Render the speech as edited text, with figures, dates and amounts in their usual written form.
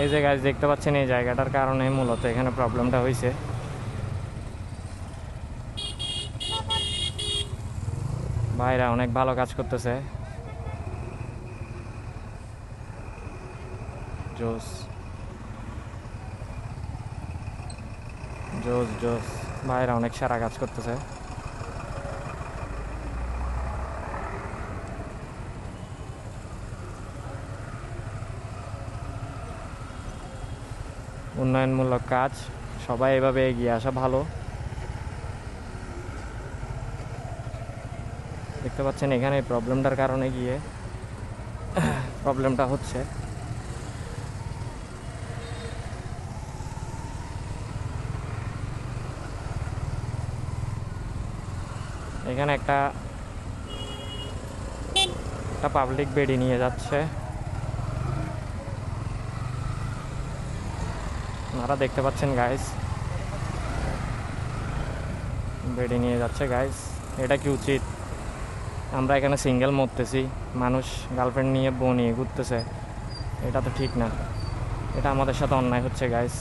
এই যে গাইস দেখতে পাচ্ছেন এই জায়গাটার কারণে মূলত এখানে প্রবলেমটা হয়েছে। ভাইরা অনেক ভালো কাজ করতেছে, জোস জোস জোস, ভাইরা অনেক সারা কাজ করতেছে। উন্নয়নমূলক কাজ, সবাই এভাবে এগিয়ে আসা ভালো। দেখতে পাচ্ছেন এখানে প্রবলেমটার কারণে গিয়ে প্রবলেমটা হচ্ছে। এখানে একটা পাবলিক বেডি নিয়ে যাচ্ছে, আপনারা দেখতে পাচ্ছেন গাইস, বেডি নিয়ে যাচ্ছে গাইস। এটা কি উচিত? আমরা এখানে সিঙ্গেল মরতেছি, মানুষ গার্লফ্রেন্ড নিয়ে বউ নিয়ে ঘুরতেছে, এটা তো ঠিক না, এটা আমাদের সাথে অন্যায় হচ্ছে গাইস।